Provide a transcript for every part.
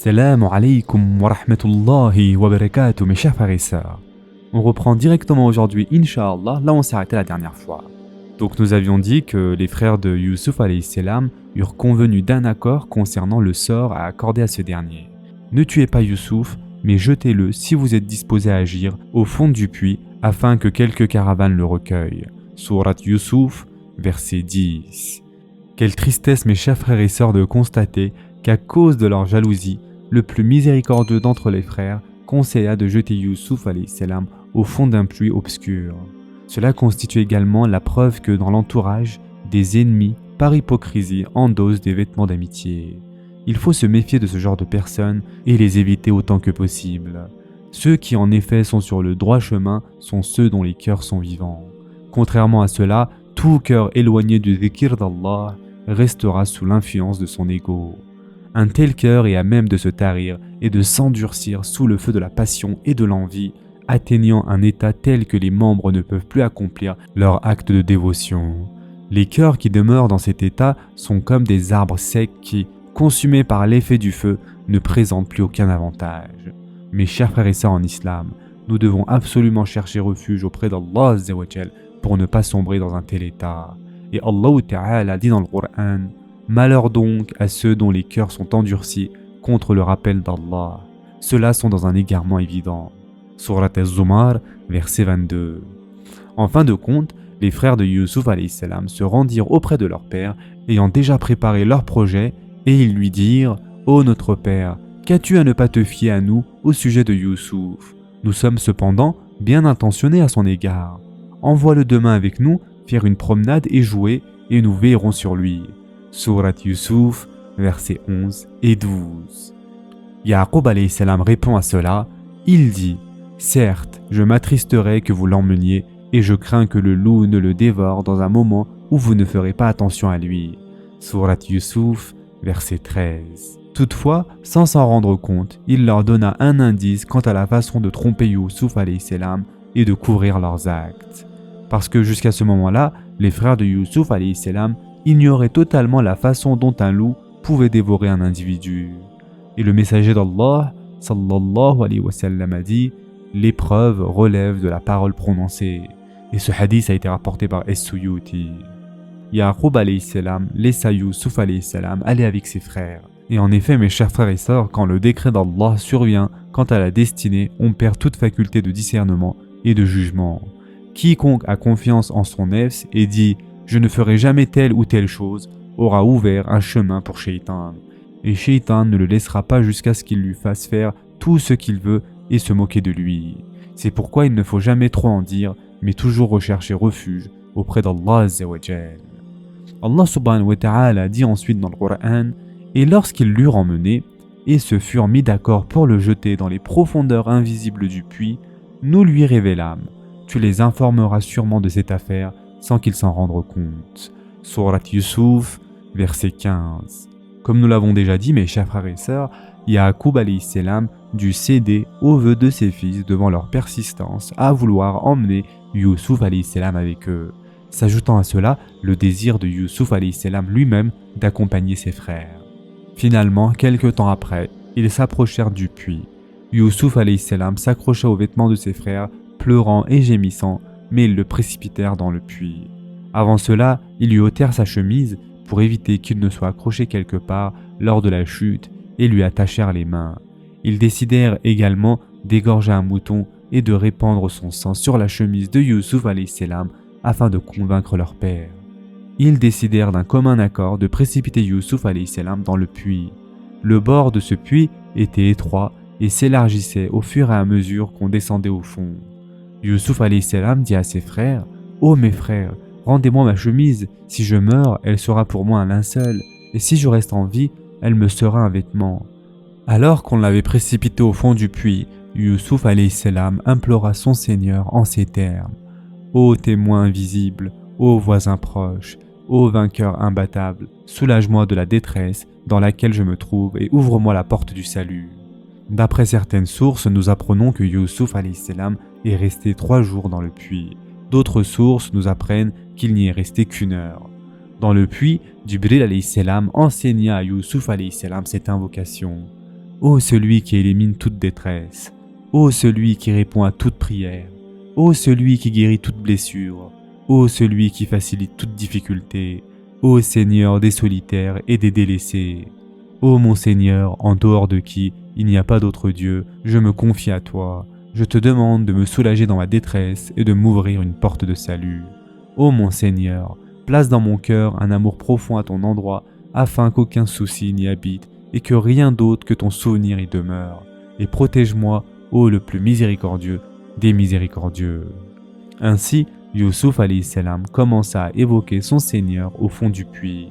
Assalamu alaikum wa rahmatullahi wa barakatuh mes chers frères et sœurs. On reprend directement aujourd'hui, Inch'Allah, là où on s'est arrêté la dernière fois. Donc nous avions dit que les frères de Youssouf alayhi salam eurent convenu d'un accord concernant le sort à accorder à ce dernier. Ne tuez pas Youssouf, mais jetez-le si vous êtes disposé à agir au fond du puits afin que quelques caravanes le recueillent. Surat Youssouf, verset 10. Quelle tristesse mes chers frères et sœurs de constater qu'à cause de leur jalousie, le plus miséricordieux d'entre les frères conseilla de jeter Youssouf alayhi salam au fond d'un puits obscur. Cela constitue également la preuve que dans l'entourage, des ennemis, par hypocrisie, endossent des vêtements d'amitié. Il faut se méfier de ce genre de personnes et les éviter autant que possible. Ceux qui en effet sont sur le droit chemin sont ceux dont les cœurs sont vivants. Contrairement à cela, tout cœur éloigné du dhikr d'Allah restera sous l'influence de son ego. Un tel cœur est à même de se tarir et de s'endurcir sous le feu de la passion et de l'envie, atteignant un état tel que les membres ne peuvent plus accomplir leur acte de dévotion. Les cœurs qui demeurent dans cet état sont comme des arbres secs qui, consumés par l'effet du feu, ne présentent plus aucun avantage. Mes chers frères et sœurs en islam, nous devons absolument chercher refuge auprès d'Allah Azza wa Jal pour ne pas sombrer dans un tel état. Et Allah Ta'ala dit dans le Coran: malheur donc à ceux dont les cœurs sont endurcis contre le rappel d'Allah. Ceux-là sont dans un égarement évident. Surat Az-Zumar, verset 22. En fin de compte, les frères de Youssouf alayhi salam se rendirent auprès de leur père, ayant déjà préparé leur projet, et ils lui dirent: ô notre père, qu'as-tu à ne pas te fier à nous au sujet de Youssouf? Nous sommes cependant bien intentionnés à son égard. Envoie-le demain avec nous faire une promenade et jouer, et nous veillerons sur lui. Surat Youssouf, versets 11 et 12. Yaqub alayhi salam répond à cela. Il dit: certes, je m'attristerai que vous l'emmeniez, et je crains que le loup ne le dévore dans un moment où vous ne ferez pas attention à lui. Surat Youssouf, verset 13. Toutefois, sans s'en rendre compte, il leur donna un indice quant à la façon de tromper Youssouf alayhi salam et de couvrir leurs actes. Parce que jusqu'à ce moment-là, les frères de Youssouf alayhi salam ignorait totalement la façon dont un loup pouvait dévorer un individu. Et le messager d'Allah, sallallahu alayhi wa sallam, a dit: l'épreuve relève de la parole prononcée. Et ce hadith a été rapporté par As-Suyuti. Yaqub alayhi salam laissa Youssouf alayhi salam aller avec ses frères. Et en effet, mes chers frères et sœurs, quand le décret d'Allah survient quant à la destinée, on perd toute faculté de discernement et de jugement. Quiconque a confiance en son nefs et dit: je ne ferai jamais telle ou telle chose, aura ouvert un chemin pour Shaitan. Et Shaitan ne le laissera pas jusqu'à ce qu'il lui fasse faire tout ce qu'il veut et se moquer de lui. C'est pourquoi il ne faut jamais trop en dire, mais toujours rechercher refuge auprès d'Allah Azza wa Jal. Allah subhanahu wa ta'ala dit ensuite dans le Coran: et lorsqu'ils l'eurent emmené et se furent mis d'accord pour le jeter dans les profondeurs invisibles du puits, nous lui révélâmes: tu les informeras sûrement de cette affaire sans qu'ils s'en rendent compte. Surat Youssouf, verset 15. Comme nous l'avons déjà dit, mes chers frères et sœurs, Yaqub alayhi salam dut céder aux vœux de ses fils devant leur persistance à vouloir emmener Youssouf alayhi salam avec eux, s'ajoutant à cela le désir de Youssouf alayhi salam lui-même d'accompagner ses frères. Finalement, quelque temps après, ils s'approchèrent du puits. Youssouf alayhi salam s'accrocha aux vêtements de ses frères, pleurant et gémissant, mais ils le précipitèrent dans le puits. Avant cela, ils lui ôtèrent sa chemise pour éviter qu'il ne soit accroché quelque part lors de la chute et lui attachèrent les mains. Ils décidèrent également d'égorger un mouton et de répandre son sang sur la chemise de Youssouf alayhi salam afin de convaincre leur père. Ils décidèrent d'un commun accord de précipiter Youssouf alayhi salam dans le puits. Le bord de ce puits était étroit et s'élargissait au fur et à mesure qu'on descendait au fond. Youssouf alayhi salam dit à ses frères: ô mes frères, rendez-moi ma chemise, si je meurs, elle sera pour moi un linceul, et si je reste en vie, elle me sera un vêtement. Alors qu'on l'avait précipité au fond du puits, Youssouf alayhi salam implora son Seigneur en ces termes: ô témoin invisible, ô voisin proche, ô vainqueur imbattable, soulage-moi de la détresse dans laquelle je me trouve et ouvre-moi la porte du salut. D'après certaines sources, nous apprenons que Youssouf alayhi salam est resté 3 jours dans le puits. D'autres sources nous apprennent qu'il n'y est resté qu'1 heure. Dans le puits, Jibril alayhi salam enseigna à Youssouf alayhi salam cette invocation: Ô celui qui élimine toute détresse, ô celui qui répond à toute prière, ô celui qui guérit toute blessure, ô celui qui facilite toute difficulté, ô Seigneur des solitaires et des délaissés. Ô mon Seigneur, en dehors de qui il n'y a pas d'autre Dieu, je me confie à toi. Je te demande de me soulager dans ma détresse et de m'ouvrir une porte de salut. Ô mon Seigneur, place dans mon cœur un amour profond à ton endroit, afin qu'aucun souci n'y habite et que rien d'autre que ton souvenir y demeure. Et protège-moi, ô le plus miséricordieux des miséricordieux. Ainsi, Youssouf alayhi salam commença à évoquer son Seigneur au fond du puits.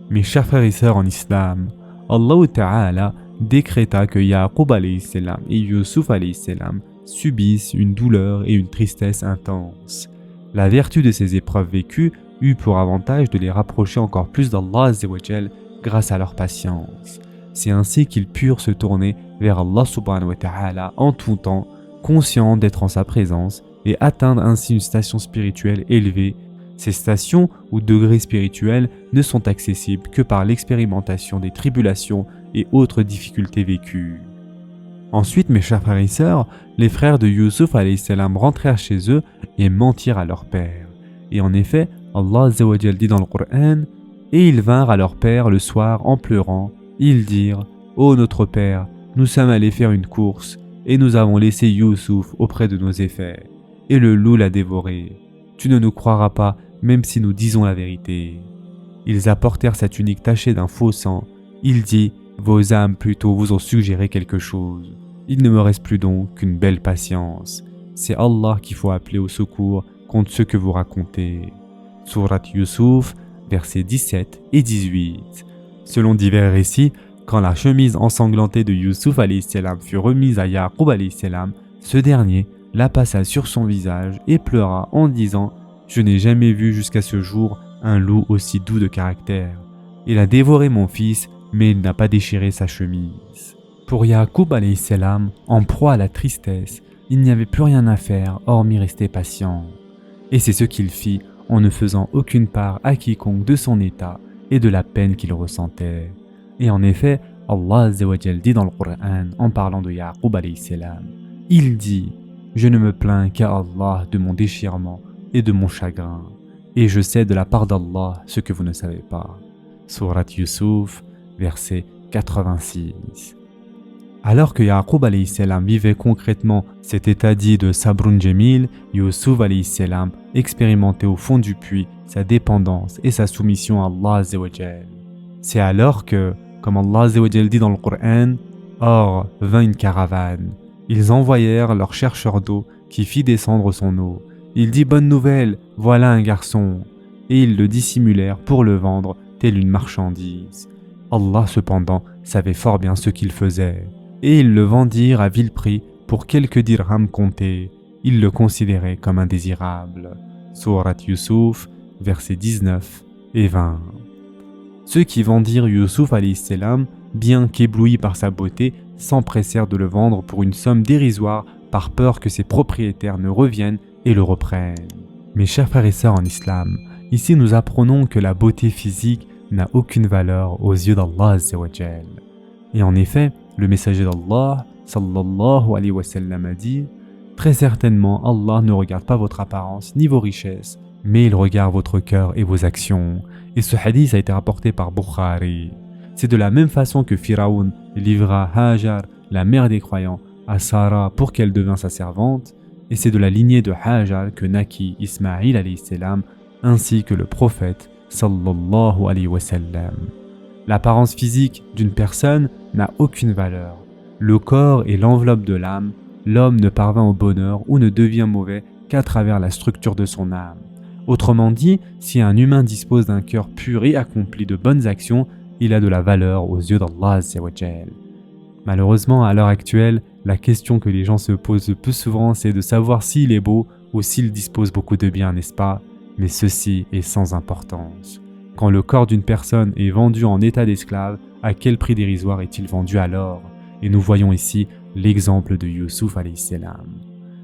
Mes chers frères et sœurs en islam, Allah Ta'ala décréta que Yaqub alayhi salam et Youssouf alayhi salam subissent une douleur et une tristesse intense. La vertu de ces épreuves vécues eut pour avantage de les rapprocher encore plus d'Allah Azza wa Jal grâce à leur patience. C'est ainsi qu'ils purent se tourner vers Allah subhanahu wa ta'ala en tout temps, conscients d'être en sa présence et atteindre ainsi une station spirituelle élevée. Ces stations ou degrés spirituels ne sont accessibles que par l'expérimentation des tribulations et autres difficultés vécues. Ensuite, mes chers frères et sœurs, les frères de Youssouf alayhi salam rentrèrent chez eux et mentirent à leur père. Et en effet, Allah Azza wa Jal dit dans le Coran, « Et ils vinrent à leur père le soir en pleurant. Ils dirent, « Ô notre père, nous sommes allés faire une course, et nous avons laissé Youssouf auprès de nos effets, et le loup l'a dévoré. Tu ne nous croiras pas, même si nous disons la vérité. » Ils apportèrent sa tunique tachée d'un faux sang. Il dit, « Vos âmes plutôt vous ont suggéré quelque chose. Il ne me reste plus donc qu'une belle patience. C'est Allah qu'il faut appeler au secours contre ce que vous racontez. » Surat Youssouf, versets 17 et 18. Selon divers récits, quand la chemise ensanglantée de Youssouf alayhi salam fut remise à Yaqub alayhi salam, ce dernier la passa sur son visage et pleura en disant « Je n'ai jamais vu jusqu'à ce jour un loup aussi doux de caractère. Il a dévoré mon fils, mais il n'a pas déchiré sa chemise. » Pour Yaqub alayhi salam, en proie à la tristesse, il n'y avait plus rien à faire hormis rester patient. Et c'est ce qu'il fit en ne faisant aucune part à quiconque de son état et de la peine qu'il ressentait. Et en effet, Allah Azza wa Jal dit dans le Coran en parlant de Yaqub alayhi salam, il dit « Je ne me plains qu'à Allah de mon déchirement et de mon chagrin, et je sais de la part d'Allah ce que vous ne savez pas. » Surat Youssouf, verset 86. Alors que Yaqub alayhi salam vivait concrètement cet état dit de Sabrun Jamil, Youssouf alayhi salam expérimentait au fond du puits sa dépendance et sa soumission à Allah Azza wa Jal. C'est alors que, comme Allah Azza wa Jal dit dans le Coran, « Or vint une caravane. Ils envoyèrent leur chercheur d'eau qui fit descendre son eau. Il dit « Bonne nouvelle, voilà un garçon. » Et ils le dissimulèrent pour le vendre telle une marchandise. Allah cependant savait fort bien ce qu'il faisait. Et ils le vendirent à vil prix pour quelques dirhams comptés. Ils le considéraient comme indésirable. Surat Youssouf, versets 19 et 20. Ceux qui vendirent Youssouf alayhi salam, bien qu'éblouis par sa beauté, s'empressèrent de le vendre pour une somme dérisoire par peur que ses propriétaires ne reviennent et le reprennent. Mes chers frères et sœurs en islam, ici nous apprenons que la beauté physique n'a aucune valeur aux yeux d'Allah Azza wa Jal. Et en effet, le messager d'Allah, sallallahu alayhi wa sallam, a dit « Très certainement, Allah ne regarde pas votre apparence ni vos richesses, mais il regarde votre cœur et vos actions. » Et ce hadith a été rapporté par Bukhari. C'est de la même façon que Firaoun livra Hajar, la mère des croyants, à Sarah pour qu'elle devint sa servante, et c'est de la lignée de Hajar que naquit Ismaïl alayhi salam, ainsi que le prophète sallallahu alayhi wa sallam. L'apparence physique d'une personne n'a aucune valeur. Le corps est l'enveloppe de l'âme. L'homme ne parvint au bonheur ou ne devient mauvais qu'à travers la structure de son âme. Autrement dit, si un humain dispose d'un cœur pur et accompli de bonnes actions, il a de la valeur aux yeux d'Allah Azza wa Jal. Malheureusement, à l'heure actuelle, la question que les gens se posent le plus souvent, c'est de savoir s'il est beau ou s'il dispose beaucoup de biens, n'est-ce pas? Mais ceci est sans importance. Quand le corps d'une personne est vendu en état d'esclave, à quel prix dérisoire est-il vendu alors? Et nous voyons ici l'exemple de Youssouf alayhi salam.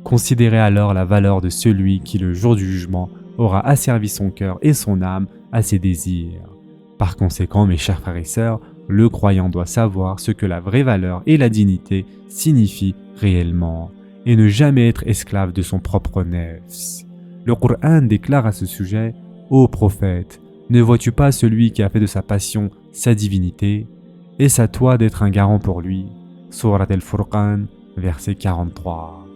Considérez alors la valeur de celui qui, le jour du jugement, aura asservi son cœur et son âme à ses désirs. Par conséquent, mes chers frères et sœurs, le croyant doit savoir ce que la vraie valeur et la dignité signifient réellement, et ne jamais être esclave de son propre nefs. Le Coran déclare à ce sujet: Ô prophète, ne vois-tu pas celui qui a fait de sa passion sa divinité? Est-ce à toi d'être un garant pour lui? Surat al-Furqan, verset 43.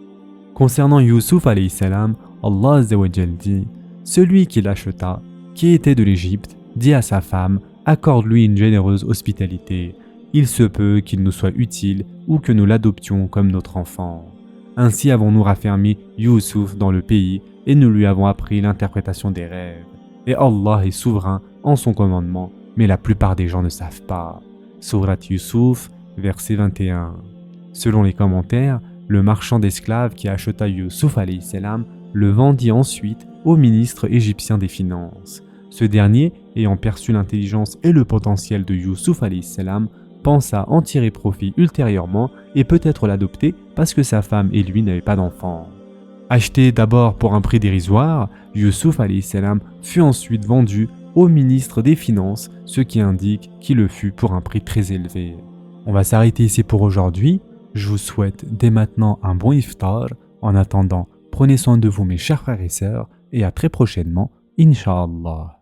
Concernant Youssouf alayhi salam, Allah Azza wa Jal dit: celui qui l'acheta, qui était de l'Égypte, dit à sa femme: accorde-lui une généreuse hospitalité. Il se peut qu'il nous soit utile ou que nous l'adoptions comme notre enfant. Ainsi avons-nous raffermi Youssouf dans le pays et nous lui avons appris l'interprétation des rêves. Et Allah est souverain en son commandement, mais la plupart des gens ne savent pas. Surat Youssouf, verset 21. Selon les commentaires, le marchand d'esclaves qui acheta Youssouf alayhi salam le vendit ensuite au ministre égyptien des Finances. Ce dernier, ayant perçu l'intelligence et le potentiel de Youssouf alayhi salam, pensa en tirer profit ultérieurement et peut-être l'adopter parce que sa femme et lui n'avaient pas d'enfants. Acheté d'abord pour un prix dérisoire, Youssouf alayhi salam fut ensuite vendu au ministre des Finances, ce qui indique qu'il le fut pour un prix très élevé. On va s'arrêter ici pour aujourd'hui. Je vous souhaite dès maintenant un bon iftar. En attendant, prenez soin de vous mes chers frères et sœurs et à très prochainement, Inch'Allah.